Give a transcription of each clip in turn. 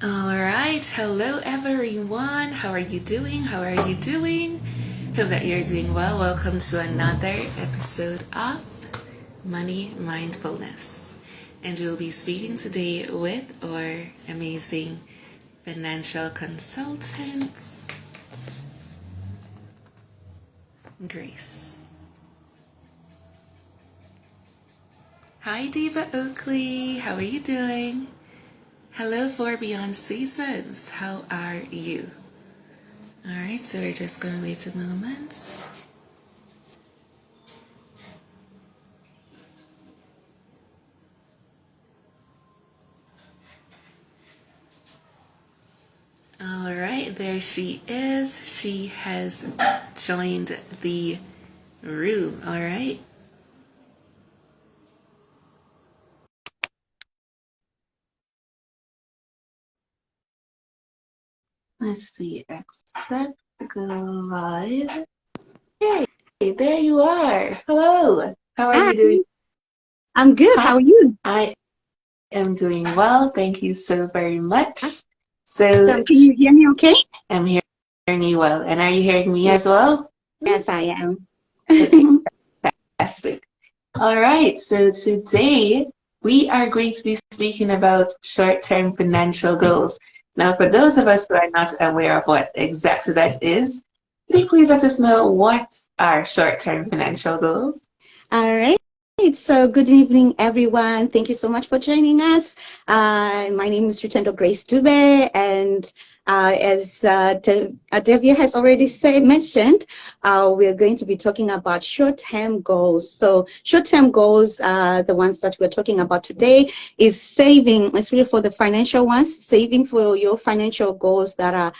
All right. Hello, everyone. How are you doing? How are you doing? Hope that you're doing well. Welcome to another episode of Money Mindfulness. And we'll be speaking today with our amazing financial consultant, Grace. Hi, Diva Oakley. How are you doing? Hello, for Beyond Seasons. How are you? Alright, so we're just going to wait a moment. Alright, there she is. She has joined the room. Alright. Let's see. Accept, go live. Hey, there you are. Hello. How are Hi, you doing? I'm good. Hi. How are you? I am doing well. Thank you so very much. So, So, can you hear me okay? I'm hearing you well. And are you hearing me as well? Yes, I am. Okay, fantastic. All right, so today we are going to be speaking about short-term financial goals. Now, for those of us who are not aware of what exactly that is, could you please let us know what are short-term financial goals? All right. So, good evening, everyone. Thank you so much for joining us. My name is Rutendo Grace Dube, and as Devia has already mentioned, we're going to be talking about short-term goals. So, short-term goals, the ones that we're talking about today, is saving. It's really for the financial ones, saving for your financial goals that are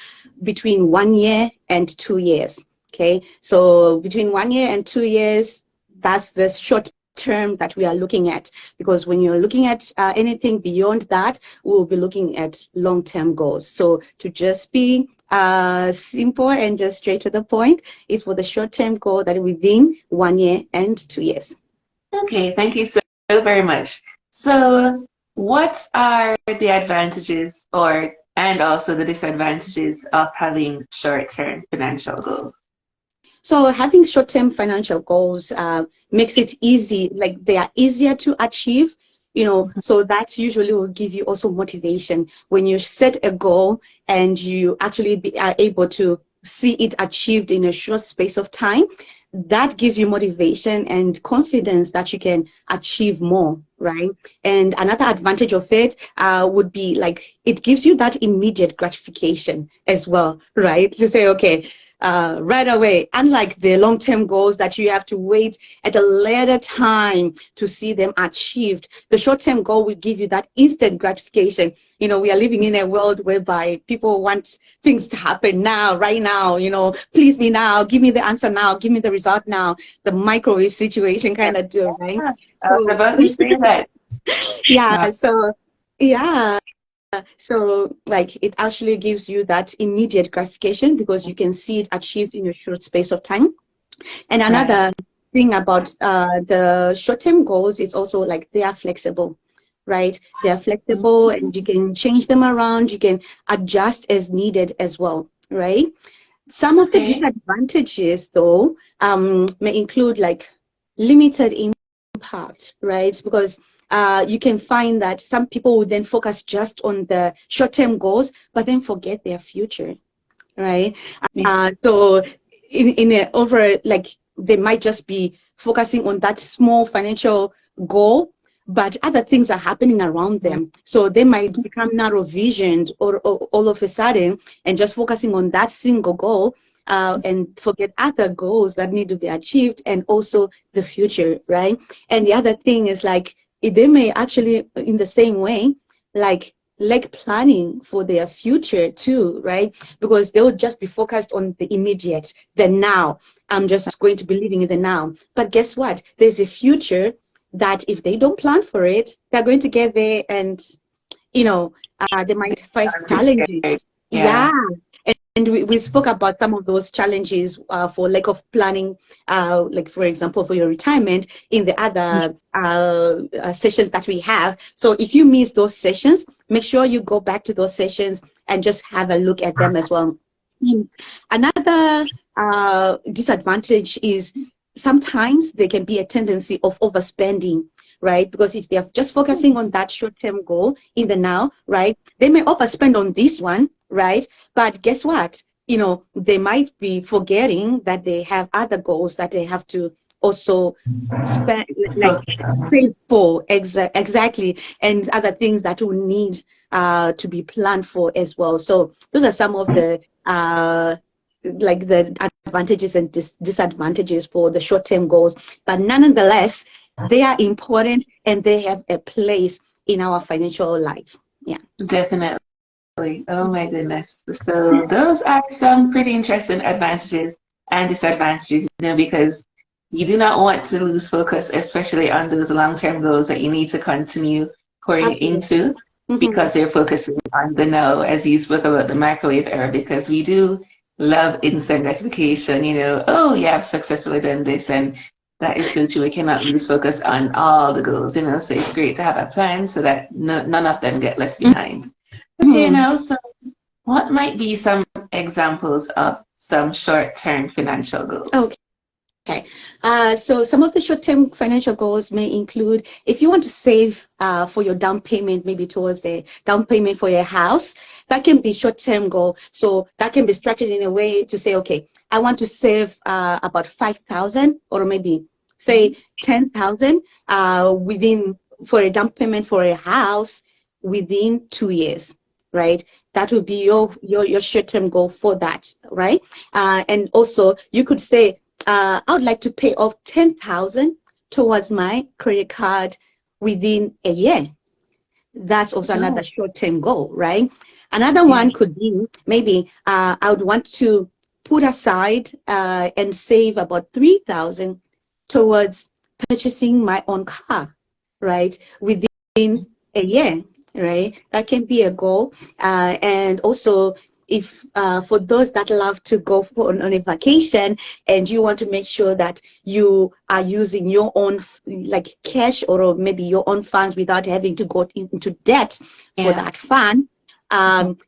between 1 year and 2 years. Okay, so between 1 year and 2 years, that's the short term that we are looking at, because when you're looking at anything beyond that, we'll be looking at long-term goals. So to just be simple and just straight to the point, is for the short-term goal that within 1 year and 2 years. Okay, thank you so very much. So, what are the advantages and also the disadvantages of having short-term financial goals? So having short-term financial goals makes it easy, like they are easier to achieve, so that usually will give you also motivation. When you set a goal and you actually are able to see it achieved in a short space of time, that gives you motivation and confidence that you can achieve more, right? And another advantage of it would be like it gives you that immediate gratification as well, right? To say, okay, right away, unlike the long-term goals that you have to wait at a later time to see them achieved. The short-term goal will give you that instant gratification. We are living in a world whereby people want things to happen now, right now, please me now, give me the answer now, give me the result now, the microwave situation kind of deal, right? Yeah, I was So, about to say that. yeah, so, yeah. So, like, it actually gives you that immediate gratification because you can see it achieved in a short space of time. And Right. another thing about the short-term goals is also like they are flexible, right? They are flexible and you can change them around. You can adjust as needed as well, right? Some of the Okay. disadvantages, though, may include like limited impact, right? Because you can find that some people will then focus just on the short-term goals, but then forget their future, right? So in a over like they might just be focusing on that small financial goal, but other things are happening around them. So they might become narrow visioned or all of a sudden and just focusing on that single goal and forget other goals that need to be achieved and also the future, right? And the other thing is like they may actually in the same way like planning for their future too, right? Because they'll just be focused on the immediate, the now. I'm just going to be living in the now. But guess what? There's a future that if they don't plan for it, they're going to get there and, they might face challenges. Okay. Yeah. Yeah. And we spoke about some of those challenges for lack of planning, like for example, for your retirement in the other sessions that we have. So if you miss those sessions, make sure you go back to those sessions and just have a look at them as well. Another disadvantage is sometimes there can be a tendency of overspending, right? Because if they're just focusing on that short-term goal in the now, right, they may overspend on this one, right? But guess what? You know, they might be forgetting that they have other goals that they have to also spend, like pay for, exactly, and other things that will need to be planned for as well. So those are some of the like the advantages and disadvantages for the short-term goals, but nonetheless, they are important and they have a place in our financial life. Yeah, Definitely. Oh my goodness. So those are some pretty interesting advantages and disadvantages, because you do not want to lose focus, especially on those long-term goals that you need to continue pouring into, because they're focusing on the now, as you spoke about the microwave era, because we do love instant gratification, oh yeah, I've successfully done this, and that is so true. We cannot lose focus on all the goals, so it's great to have a plan so that none of them get left behind. Okay, now, so what might be some examples of some short-term financial goals? Okay. So some of the short-term financial goals may include, if you want to save for your down payment, maybe towards the down payment for your house, that can be short-term goal. So that can be structured in a way to say, okay, I want to save about 5,000 or maybe say 10,000 within for a down payment for a house within 2 years. Right, that would be your short-term goal for that, right? And also you could say, I would like to pay off 10,000 towards my credit card within a year. That's also another short-term goal, right? Another one could be maybe I would want to put aside and save about 3,000 towards purchasing my own car, right? Within a year, right? That can be a goal. And also, if for those that love to go on a vacation and you want to make sure that you are using your own like cash or maybe your own funds without having to go into debt for that fund,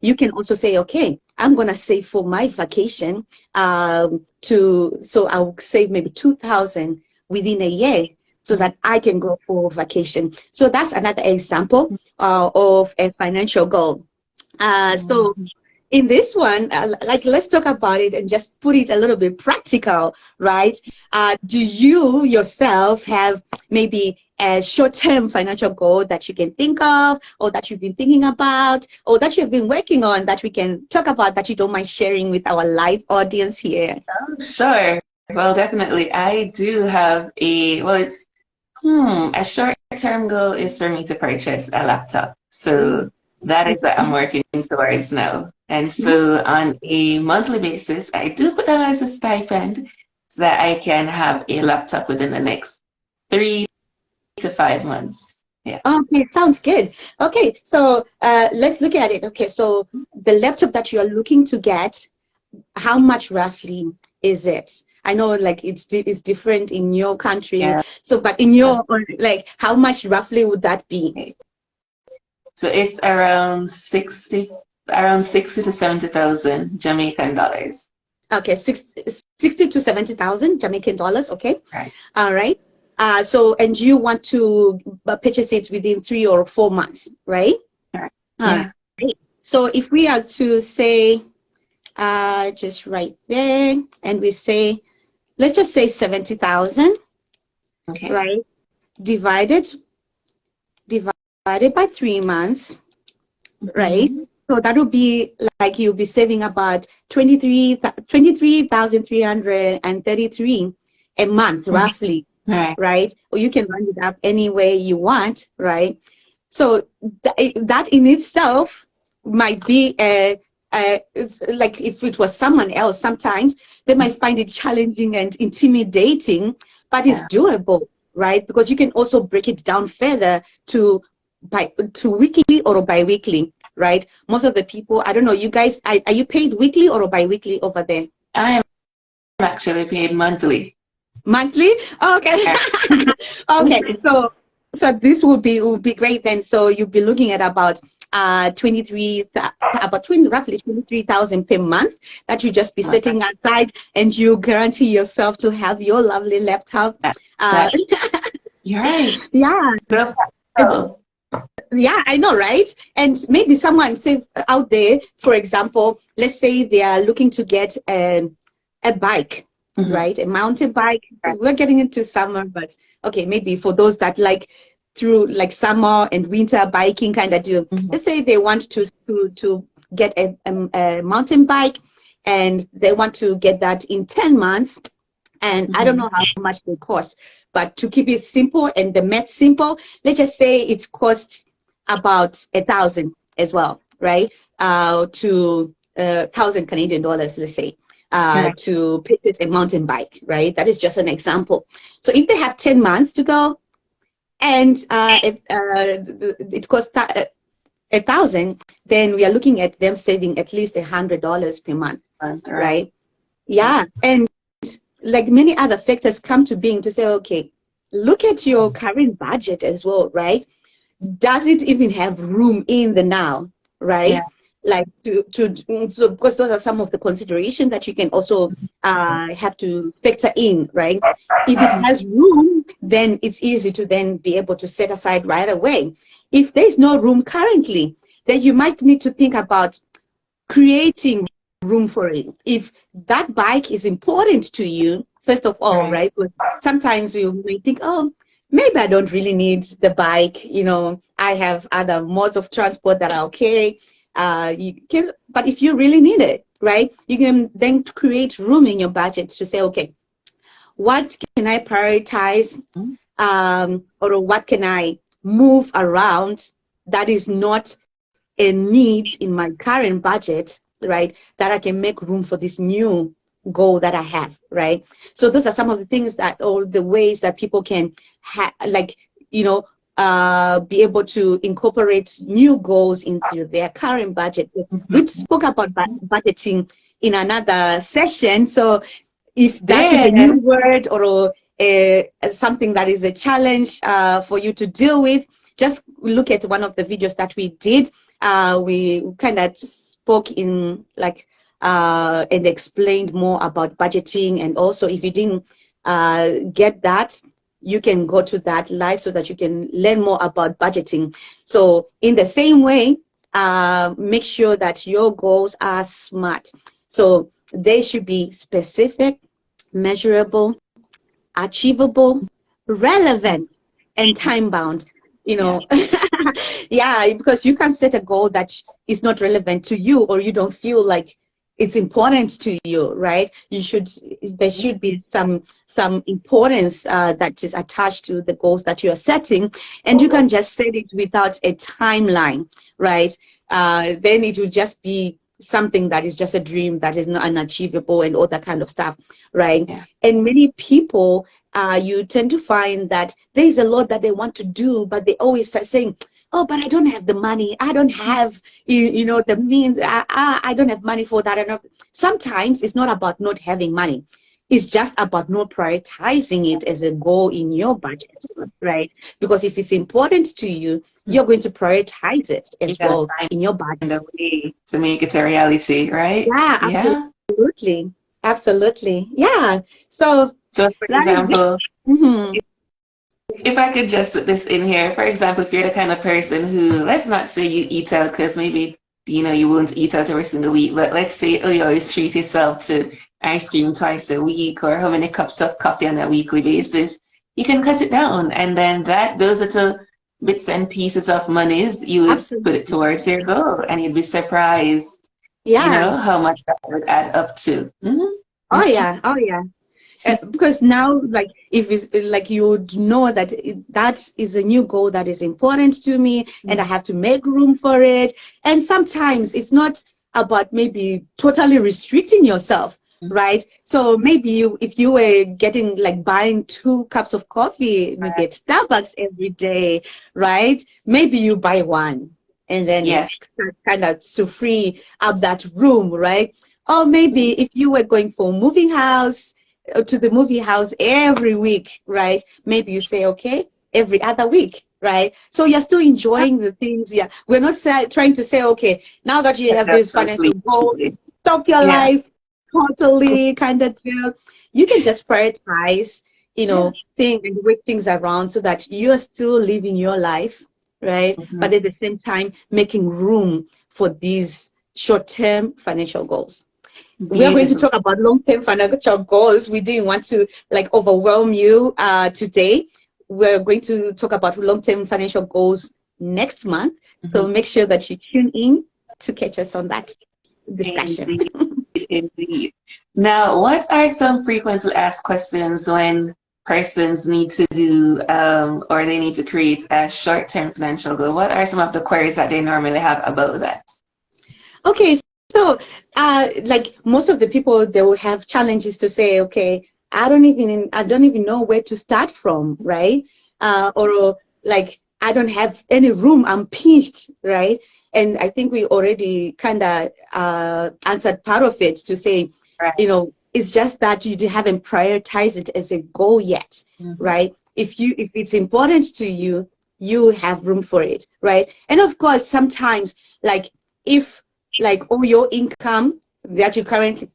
you can also say, okay, I'm going to save for my vacation so I'll save maybe 2,000 within a year so that I can go for vacation. So that's another example of a financial goal. So in this one, like let's talk about it and just put it a little bit practical, right? Do you yourself have maybe a short-term financial goal that you can think of, or that you've been thinking about, or that you've been working on that we can talk about that you don't mind sharing with our live audience here? Oh, sure. Well, definitely. I do have a short-term goal is for me to purchase a laptop. So that is what I'm working towards now. And so on a monthly basis, I do put that as a stipend so that I can have a laptop within the next 3 to 5 months. Yeah. Okay, sounds good. Okay, so let's look at it. Okay, so the laptop that you are looking to get, how much roughly is it? I know like it's different in your country. Yeah. So, but in your, like, how much roughly would that be? So it's around 60 to 70,000 Jamaican dollars. Okay, 60 to 70,000 Jamaican dollars. Okay. Right. All right. So, and you want to purchase it within 3 or 4 months, right? Right. Yeah. Right. So if we are to say, just right there, and we say, let's just say 70,000, Okay. right? Divided by 3 months, right? So that would be like you'll be saving about 23,333 a month, roughly, right? Or you can round it up any way you want, right? So that in itself might be it's like if it was someone else, sometimes they might find it challenging and intimidating, but it's doable, right? Because you can also break it down further to weekly or bi-weekly. right? Most of the people, I don't know, you guys, are you paid weekly or bi-weekly over there? I am actually paid monthly. Monthly? Okay. Okay. So this will be great then. So you'll be looking at about 23 about 20 roughly 23,000 per month that you just be setting aside, and you guarantee yourself to have your lovely laptop. You're right. Yeah. So practical. Yeah, I know, right? And maybe someone say out there, for example, let's say they are looking to get a bike, right? A mountain bike. We're getting into summer, but okay, maybe for those that like through like summer and winter biking kind of do. Let's say they want to get a mountain bike, and they want to get that in 10 months. And I don't know how much they cost, but to keep it simple and the math simple, let's just say it costs about 1,000 as well, right? To 1,000 Canadian dollars, let's say, to purchase a mountain bike, right? That is just an example. So if they have 10 months to go, and it costs 1,000, then we are looking at them saving at least $100 per month, right? Yeah, and like many other factors come to being to say, okay, look at your current budget as well, right? Does it even have room in the now, right? Like so because those are some of the considerations that you can also have to factor in, right? If it has room, then it's easy to then be able to set aside right away. If there's no room currently, then you might need to think about creating room for it. If that bike is important to you, first of all, right? But sometimes we may think, oh, maybe I don't really need the bike. You know, I have other modes of transport that are okay. You can, but if you really need it, right, you can then create room in your budget to say, okay, what can I prioritize, or what can I move around that is not a need in my current budget, right, that I can make room for this new goal that I have, right? So those are some of the things that, or the ways that people can like, you know, be able to incorporate new goals into their current budget. We spoke about budgeting in another session. So if that is a new word or something that is a challenge for you to deal with, just look at one of the videos that we did. We kind of spoke in like and explained more about budgeting, and also if you didn't get that, you can go to that live so that you can learn more about budgeting. So in the same way, make sure that your goals are SMART. So they should be specific, measurable, achievable, relevant, and time bound. You know, yeah, because you can't set a goal that is not relevant to you, or you don't feel like it's important to you, right? There should be some importance that is attached to the goals that you are setting, and you can just set it without a timeline, right? Then it will just be something that is just a dream that is not unachievable and all that kind of stuff, right? And many people, you tend to find that there is a lot that they want to do, but they always start saying, oh, but I don't have the money. I don't have, you know, the means. I don't have money for that. Sometimes it's not about not having money. It's just about not prioritizing it as a goal in your budget, right? Because if it's important to you, you're going to prioritize it as well in your budget. A way to make it a reality, right? Yeah, absolutely. Absolutely. Yeah. So for example, if I could just put this in here, for example, if you're the kind of person who, let's not say you eat out, because maybe, you know, you won't eat out every single week, but let's say, oh, you always treat yourself to ice cream twice a week, or how many cups of coffee on a weekly basis, you can cut it down. And then those little bits and pieces of monies, you would put it towards your goal, and you'd be surprised, you know, how much that would add up to. Oh yeah. Because now, like, if it's like, you would know that that is a new goal that is important to me, and I have to make room for it. And sometimes it's not about maybe totally restricting yourself, right? So maybe if you were getting like buying 2 cups of coffee, maybe at Starbucks every day, right? Maybe you buy 1. and then Yes. kind of to free up that room, right? Or maybe if you were going for movie house to the movie house every week, right? Maybe you say, okay, every other week, right? So you're still enjoying the things. Yeah, we're not trying to say, okay, now that you have this financial goal, stop your Yeah. life totally kind of deal. You can just prioritize, Yeah. think and work things around so that you're still living your life, right? Mhm. But at the same time, making room for these short-term financial goals. We are going to Beautiful. talk about long-term financial goals. We didn't want to like overwhelm you today. We're going to talk about long-term financial goals next month. So Mhm. make sure that you tune in to catch us on that discussion. Indeed, indeed. Now, what are some frequently asked questions when persons need to do or they need to create a short-term financial goal? What are some of the queries that they normally have about that? Okay, so like most of the people, they will have challenges to say, okay, I don't even know where to start from, right? Or like I don't have any room, I'm pinched, right? And I think we already kind of answered part of it to say, Right. it's just that you haven't prioritized it as a goal yet, Mhm. right? If it's important to you, you have room for it, right? And of course, sometimes like if like all your income that you currently,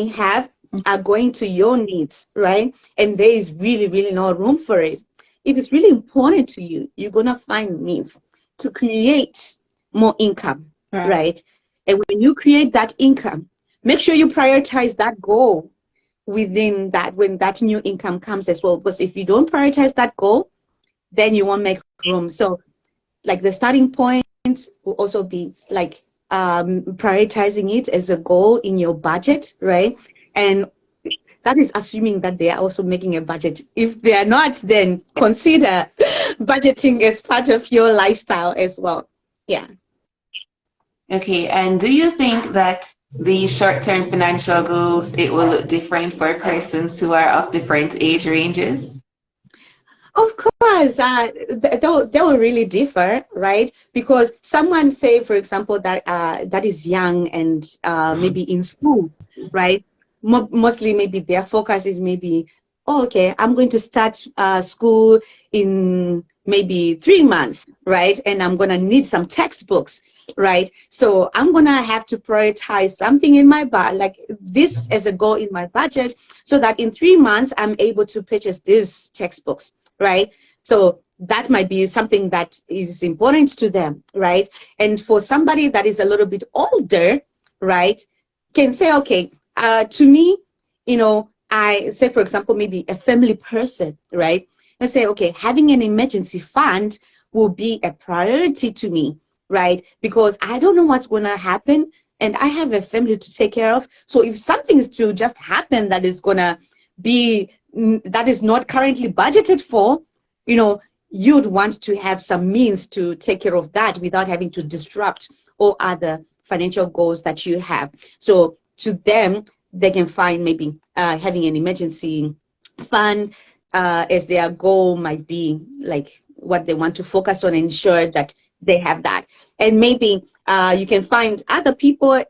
have are going to your needs, right? And there is really, really no room for it. If it's really important to you, you're gonna find means to create more income, Right. right? And when you create that income, make sure you prioritize that goal within that when that new income comes as well. Because if you don't prioritize that goal, then you won't make room. So like the starting point will also be like prioritizing it as a goal in your budget, right? And that is assuming that they are also making a budget. If they are not, then consider budgeting as part of your lifestyle as well. Yeah. Okay, and do you think that the short-term financial goals, it will look different for persons who are of different age ranges? Of course, they'll really differ, right? Because someone say, for example, that is young and maybe in school, right? Mostly maybe their focus is maybe, oh, okay, I'm going to start school in maybe 3 months, right? And I'm gonna need some textbooks, right? So I'm gonna have to prioritize something in my budget, like this as a goal in my budget, so that in 3 months I'm able to purchase these textbooks, right? So that might be something that is important to them, right? And for somebody that is a little bit older, right, can say, okay, to me, I say, for example, maybe a family person, right? And say, okay, having an emergency fund will be a priority to me, right? Because I don't know what's going to happen and I have a family to take care of. So if something is to just happen that is going to be that is not currently budgeted for, you'd want to have some means to take care of that without having to disrupt all other financial goals that you have. So to them, they can find maybe having an emergency fund as their goal might be like what they want to focus on, ensure that they have that. And maybe you can find other people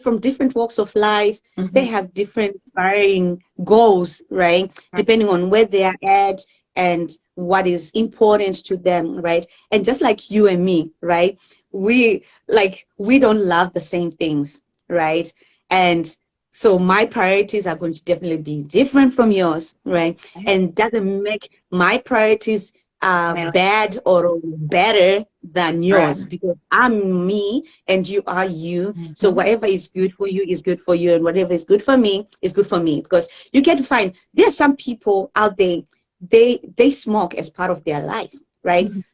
from different walks of life. They Mhm. have different varying goals, right? Depending on where they are at and what is important to them, right? And just like you and me, right? We don't love the same things, right? And so my priorities are going to definitely be different from yours, right? And doesn't make my priorities bad or better than Right. yours, because I'm me and you are you. So Mhm. whatever is good for you is good for you, and whatever is good for me is good for me. Because you get to find there are some people out there, they smoke as part of their life, right? Mhm.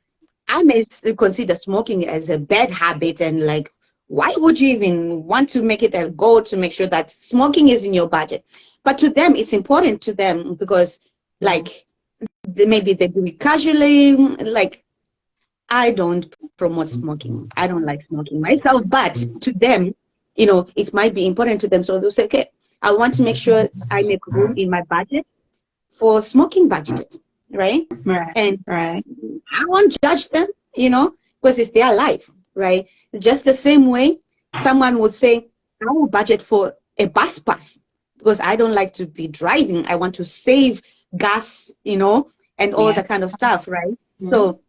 I may consider smoking as a bad habit, and like, why would you even want to make it a goal to make sure that smoking is in your budget? But to them, it's important to them because, Mhm. like, maybe they do it casually. Like, I don't promote smoking. I don't like smoking myself, but to them, it might be important to them. So they'll say, okay, I want to make sure I make room in my budget for smoking budget, right? Right. And Right. I won't judge them, because it's their life, right? Just the same way someone would say, I will budget for a bus pass because I don't like to be driving. I want to save gas, and all the kind of stuff, right? So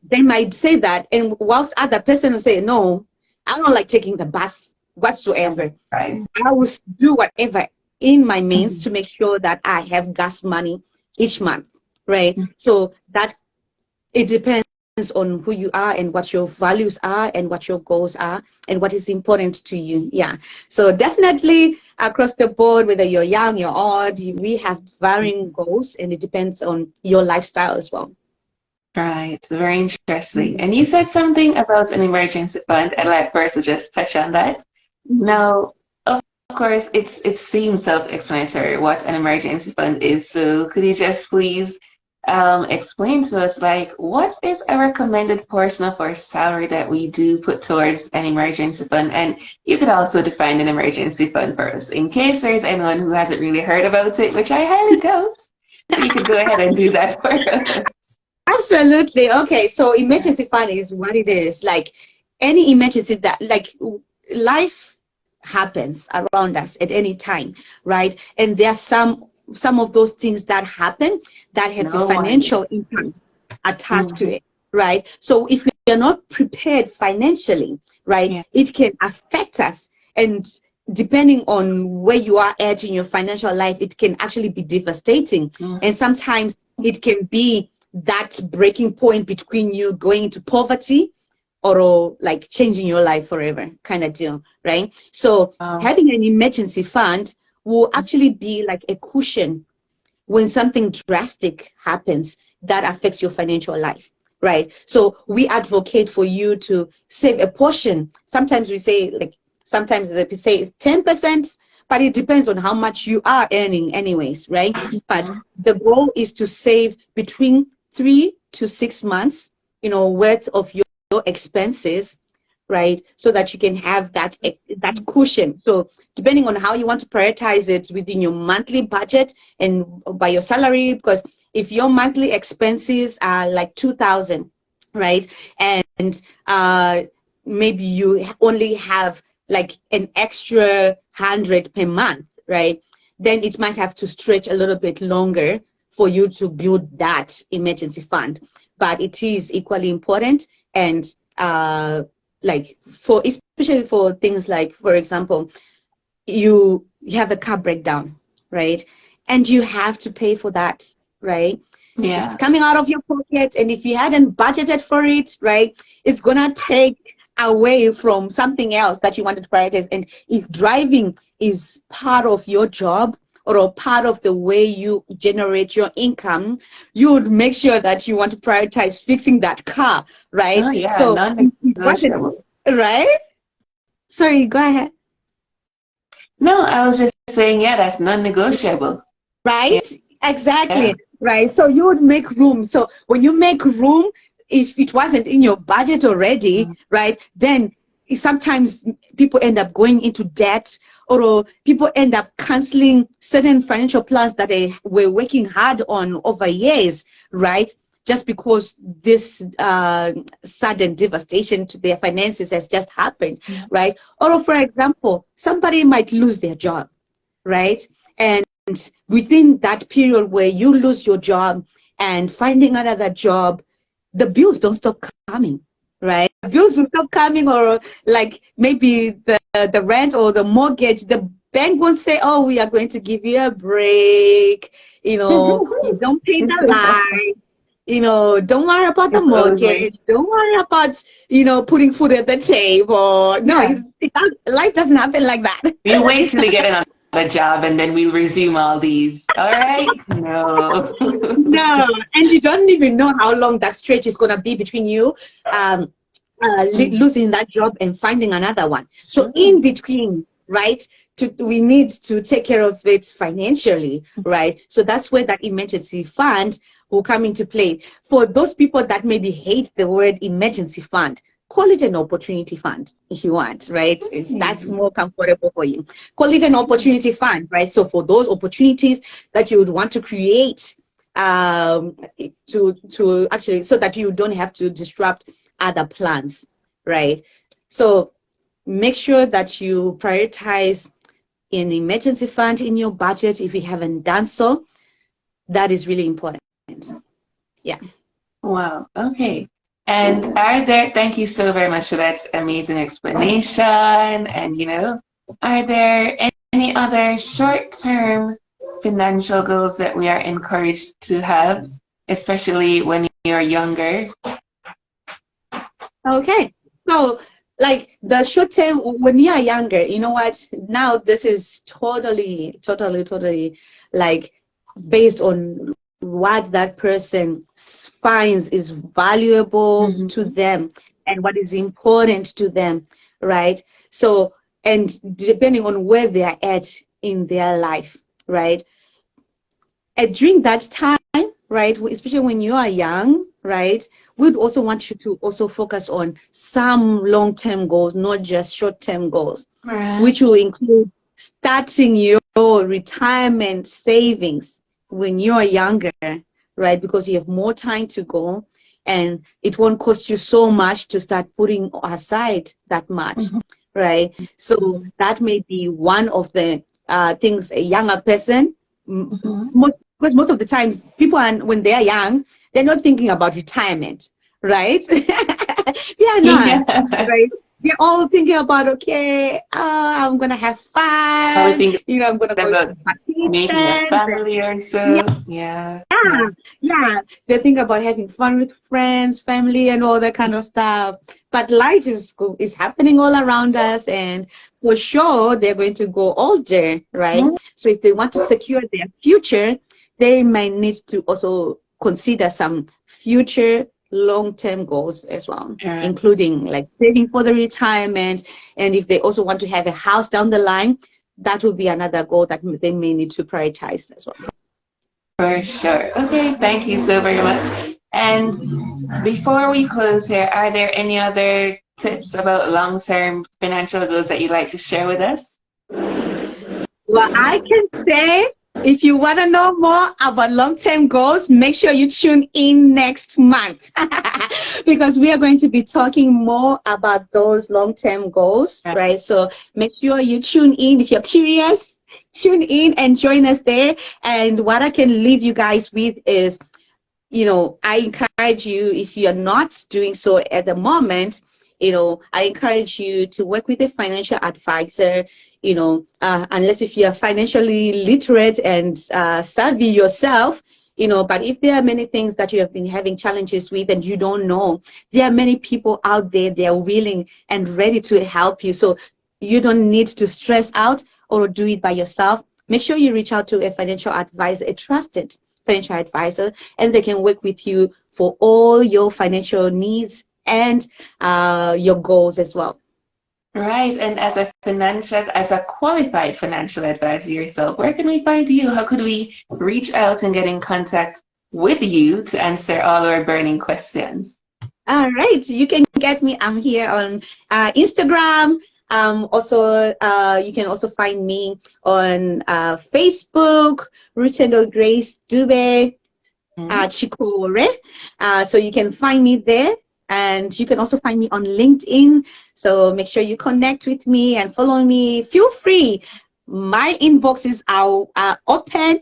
they might say that, and whilst other person will say, no, I don't like taking the bus whatsoever. Right. I will do whatever in my means to make sure that I have gas money each month, right? So that it depends on who you are and what your values are and what your goals are and what is important to you. Yeah. So definitely across the board, whether you're young, you're old, we have varying goals, and it depends on your lifestyle as well. Right, very interesting. And you said something about an emergency fund. I'd like for us to just touch on that. Now, of course, it seems self-explanatory what an emergency fund is. So could you just please explain to us, like, what is a recommended portion of our salary that we do put towards an emergency fund? And you could also define an emergency fund for us, in case there's anyone who hasn't really heard about it, which I highly doubt. So you could go ahead and do that for us. Absolutely. Okay. So emergency fund is what it is. Like any emergency that, like, life happens around us at any time, right? And there are some of those things that happen that have a financial impact attached to it, right? So if we are not prepared financially, right, it can affect us. And depending on where you are at in your financial life, it can actually be devastating. And sometimes it can be that breaking point between you going into poverty or like changing your life forever kind of deal, right? So having an emergency fund will actually be like a cushion when something drastic happens that affects your financial life, right? So we advocate for you to save a portion. Sometimes we say, like, sometimes they say it's 10%, but it depends on how much you are earning anyways, right? But the goal is to save between 3 to 6 months, worth of your expenses, right? So that you can have that cushion. So depending on how you want to prioritize it within your monthly budget and by your salary, because if your monthly expenses are like 2,000, right? And maybe you only have like an extra 100 per month, right? Then it might have to stretch a little bit longer for you to build that emergency fund. But it is equally important, and like especially for things like, for example, you have a car breakdown, right? And you have to pay for that, right? Yeah. It's coming out of your pocket, and if you hadn't budgeted for it, right, it's gonna take away from something else that you wanted to prioritize. And if driving is part of your job or a part of the way you generate your income, you would make sure that you want to prioritize fixing that car, right? Oh, yeah, So non-negotiable. right? Sorry, go ahead. No, I was just saying, yeah, that's non-negotiable. Right? Exactly. Yeah. Right. So you would make room. So when you make room, if it wasn't in your budget already, right, then sometimes people end up going into debt, or people end up canceling certain financial plans that they were working hard on over years, right? Just because this sudden devastation to their finances has just happened, right? Or for example, somebody might lose their job, right? And within that period where you lose your job and finding another job, the bills don't stop coming, right? The bills will stop coming, or like maybe the rent or the mortgage, the bank won't say, oh, we are going to give you a break, you don't pay the light, don't worry about the mortgage, don't worry about, putting food at the table. No, life doesn't happen like that. We wait till we get another job and then we'll resume all these. All right? No. No, and you don't even know how long that stretch is going to be between you losing that job and finding another one. So in between, right, we need to take care of it financially, right? So that's where that emergency fund will come into play. For those people that maybe hate the word emergency fund, call it an opportunity fund if you want, right? If that's more comfortable for you. Call it an opportunity fund, right? So for those opportunities that you would want to create to actually, so that you don't have to disrupt other plans, right? So make sure that you prioritize an emergency fund in your budget if you haven't done so. That is really important. Yeah. Wow. Okay. And thank you so very much for that amazing explanation. And, are there any other short-term financial goals that we are encouraged to have, especially when you're younger? Okay. So, like the short term, when you are younger, you know what? Now this is totally like based on what that person finds is valuable to them and what is important to them, right? So, and depending on where they are at in their life, right? And during that time, right, especially when you are young, right, we'd also want you to also focus on some long-term goals, not just short-term goals, which will include starting your retirement savings when you are younger, right, because you have more time to go and it won't cost you so much to start putting aside that much, right? So that may be one of the things a younger person, most of the times people are, when they are young, they're not thinking about retirement, right? They are not, right? They're all thinking about, okay, I'm gonna have I fun, think I'm gonna go about to making a vacations. family or so. Yeah. Yeah, they think about having fun with friends, family, and all that kind of stuff. But life is happening all around us, and for sure they're going to go older, right? So if they want to secure their future, they might need to also consider some future long-term goals as well, including like saving for the retirement. And if they also want to have a house down the line, that will be another goal that they may need to prioritize as well. For sure. Okay, thank you so very much. And before we close here, are there any other tips about long-term financial goals that you'd like to share with us? Well, I can say if you want to know more about long-term goals, make sure you tune in next month because we are going to be talking more about those long-term goals, right? So make sure you tune in. If you're curious, tune in and join us there. And what I can leave you guys with is, I encourage you, if you're not doing so at the moment, I encourage you to work with a financial advisor, unless if you're financially literate and savvy yourself, but if there are many things that you have been having challenges with and you don't know, there are many people out there, they are willing and ready to help you. So you don't need to stress out or do it by yourself. Make sure you reach out to a financial advisor, a trusted financial advisor, and they can work with you for all your financial needs and your goals as well. Right, and as a qualified financial advisor yourself, where can we find you? How could we reach out and get in contact with you to answer all our burning questions? All right, you can get me. I'm here on Instagram. Also, you can also find me on Facebook, Rutendo Grace Dube Chikore. So you can find me there. And you can also find me on LinkedIn. So make sure you connect with me and follow me. Feel free. My inboxes are open.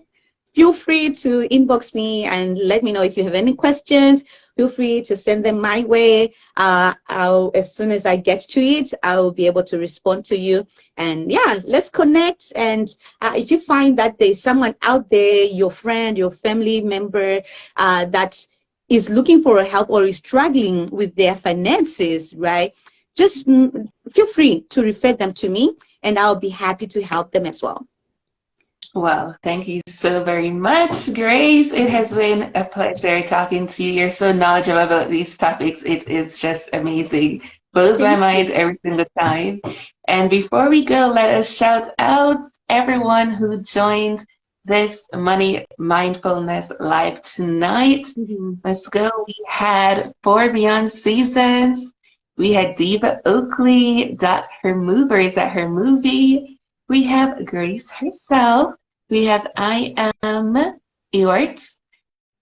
Feel free to inbox me and let me know if you have any questions. Feel free to send them my way. As soon as I get to it, I'll be able to respond to you. And yeah, let's connect. And if you find that there's someone out there, your friend, your family member, that is looking for help or is struggling with their finances, right? Just feel free to refer them to me, and I'll be happy to help them as well. Well, thank you so very much, Grace. It has been a pleasure talking to you. You're so knowledgeable about these topics. It is just amazing. Blows my mind every single time. And before we go, let us shout out everyone who joined this Money Mindfulness Live tonight. Let's go. We had 4 Beyond Seasons. We had Diva Oakley. Her mover is at her movie. We have Grace herself. We have I Am Ewart.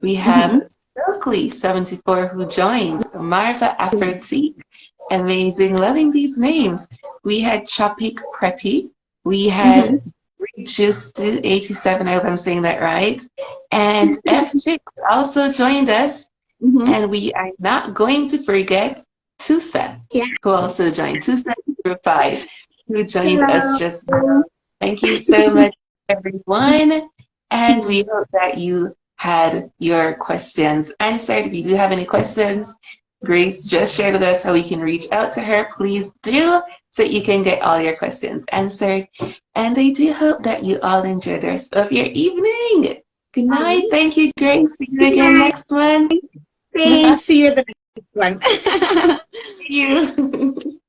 We have Stokely74 who joined, Marva Aphrodite, amazing, loving these names. We had Chopik Preppy, we had Mm-hmm. Just 87, I hope I'm saying that right, and F Chicks also joined us, Mm-hmm. and we are not going to forget Tusa, Yeah. who also joined, Tusa05, who joined us Hello. just now. Thank you so much, everyone. And we hope that you had your questions answered. If you do have any questions, Grace just shared with us how we can reach out to her. Please do, so you can get all your questions answered. And I do hope that you all enjoy the rest of your evening. Good night. Thank you, Grace. See you Good again night. next one. See you the next one. See you.